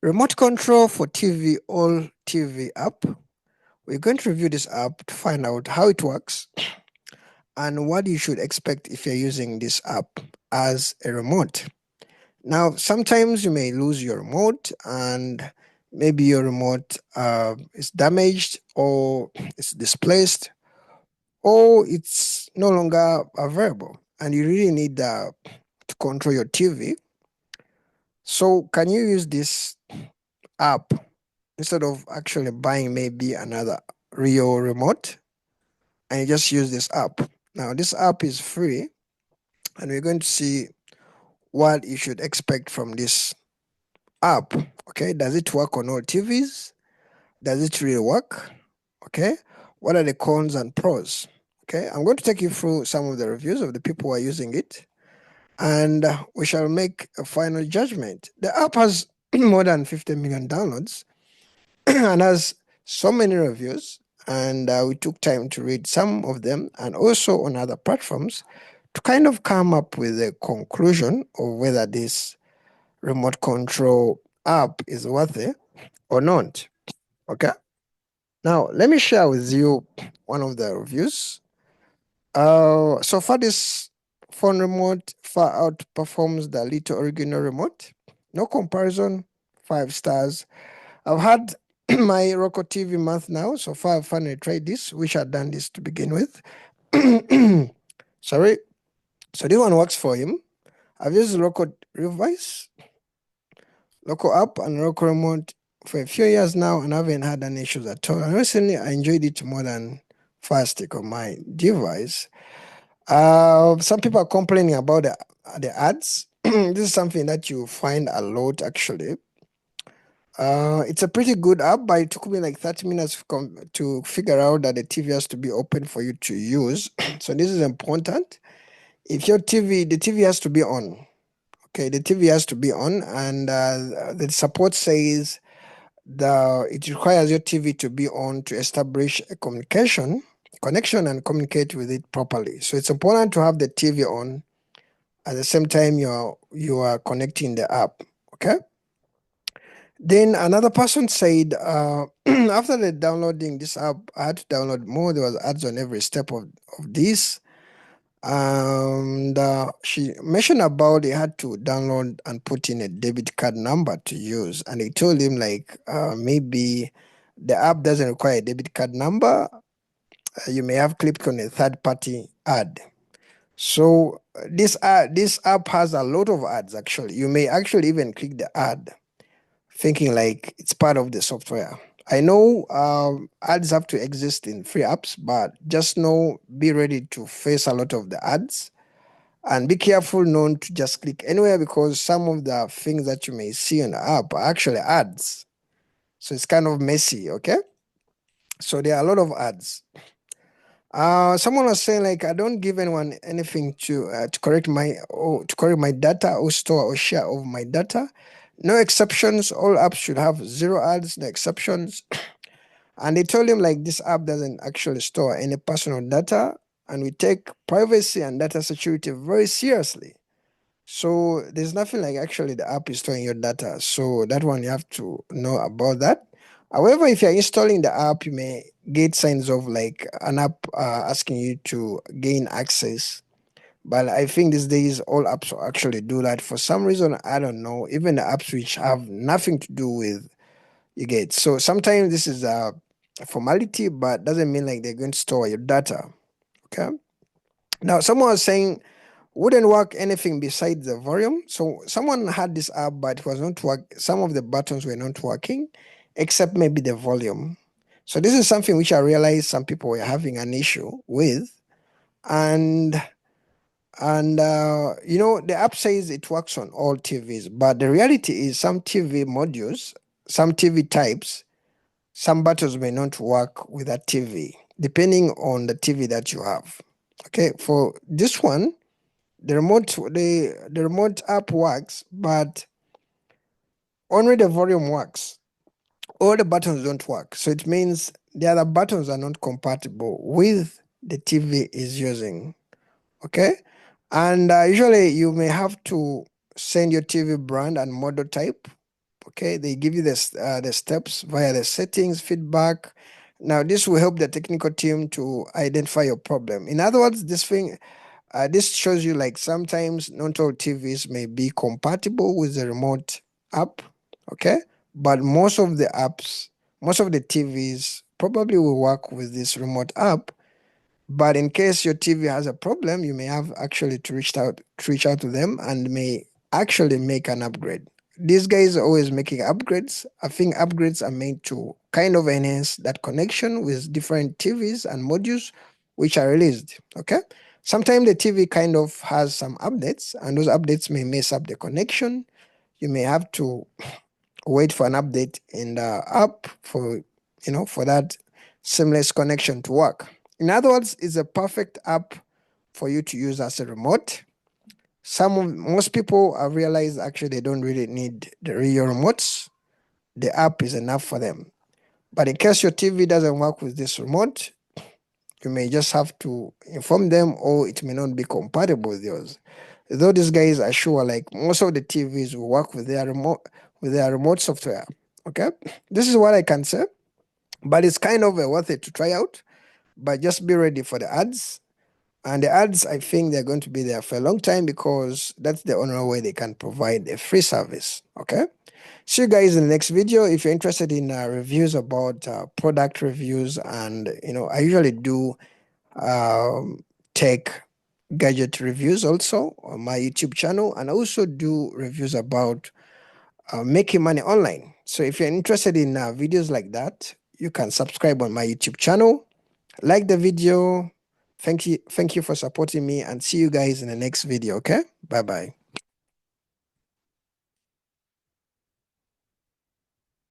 Remote control for TV, all TV app. We're going to review this app to find out how it works and what you should expect if you're using this app as a remote. Now, sometimes you may lose your remote and maybe your remote is damaged or it's displaced or it's no longer available and you really need to control your TV. So, can you use this app instead of actually buying maybe another real remote and you just use this app? Now, this app is free and we're going to see what you should expect from this app. Okay, does it work on all TVs? Does it really work? Okay, what are the cons and pros? Okay, I'm going to take you through some of the reviews of the people who are using it and we shall make a final judgment. The app has more than 50 million downloads and has so many reviews, and we took time to read some of them and also on other platforms to kind of come up with a conclusion of whether this remote control app is worth it or not. Okay. Now, let me share with you one of the reviews. So far, this phone remote far outperforms the little original remote. No comparison, 5 stars. I've had my Roku TV month now. So far, I've finally tried this. Wish I'd done this to begin with. Sorry. So this one works for him. I've used Roku Revise, Roku app, and Roku remote for a few years now, and I haven't had any issues at all. And recently, I enjoyed it more than Fire Stick on my device. Some people are complaining about the ads. This is something that you find a lot actually. It's a pretty good app, but it took me like 30 minutes to figure out that the TV has to be open for you to use. So this is important. If your the TV has to be on. Okay, the TV has to be on, and the support says it requires your TV to be on to establish a connection and communicate with it properly. So it's important to have the TV on at the same time you are connecting the app. Okay. Then another person said, after the downloading this app, I had to download more. There was ads on every step of this. And she mentioned about he had to download and put in a debit card number to use. And he told him like maybe the app doesn't require a debit card number. You may have clicked on a third party ad. So this app has a lot of ads actually. You may actually even click the ad thinking like it's part of the software. I know ads have to exist in free apps, but just know, be ready to face a lot of the ads and be careful not to just click anywhere because some of the things that you may see on the app are actually ads. So it's kind of messy, okay? So there are a lot of ads. Someone was saying like I don't give anyone anything to correct my data or store or share of my data. No exceptions. All apps should have zero ads, no exceptions. And they told him like this app doesn't actually store any personal data, and we take privacy and data security very seriously. So there's nothing like actually the app is storing your data. So that one you have to know about that. However, if you're installing the app, you may get signs of like an app asking you to gain access. But I think these days all apps actually do that. For some reason, I don't know. Even the apps which have nothing to do with you get. So sometimes this is a formality, but doesn't mean like they're going to store your data. Okay. Now, someone was saying wouldn't work anything besides the volume. So someone had this app, but it was not work. Some of the buttons were not working, except maybe the volume. So this is something which I realized some people were having an issue with, and the app says it works on all TVs, but the reality is some TV modules, some TV types, some buttons may not work with that TV, depending on the TV that you have. Okay, for this one, the remote app works, but only the volume works. All the buttons don't work. So it means the other buttons are not compatible with the TV is using. Okay? And usually you may have to send your TV brand and model type. Okay, they give you the steps via the settings, feedback. Now, this will help the technical team to identify your problem. In other words, this shows you like sometimes not all TVs may be compatible with the remote app, okay? But most of the apps, most of the TVs probably will work with this remote app. But in case your TV has a problem, you may have actually to reach out to them and may actually make an upgrade. These guys are always making upgrades. I think upgrades are meant to kind of enhance that connection with different TVs and modules which are released. Okay. Sometimes the TV kind of has some updates, and those updates may mess up the connection. You may have to wait for an update in the app for that seamless connection to work. In other words, it's a perfect app for you to use as a remote. Most people have realized actually they don't really need the real remotes. The app is enough for them. But in case your TV doesn't work with this remote, you may just have to inform them, or it may not be compatible with yours. Though these guys are sure like most of the TVs will work with their remote software. Okay, this is what I can say, but it's kind of worth it to try out. But just be ready for the ads. And the ads, I think they're going to be there for a long time because that's the only way they can provide a free service. Okay. See you guys in the next video. If you're interested in reviews about product reviews, and I usually do tech gadget reviews also on my YouTube channel, and I also do reviews about making money online. So if you're interested in videos like that, you can subscribe on my YouTube channel, like the video. Thank you for supporting me, and see you guys in the next video. Okay, bye bye.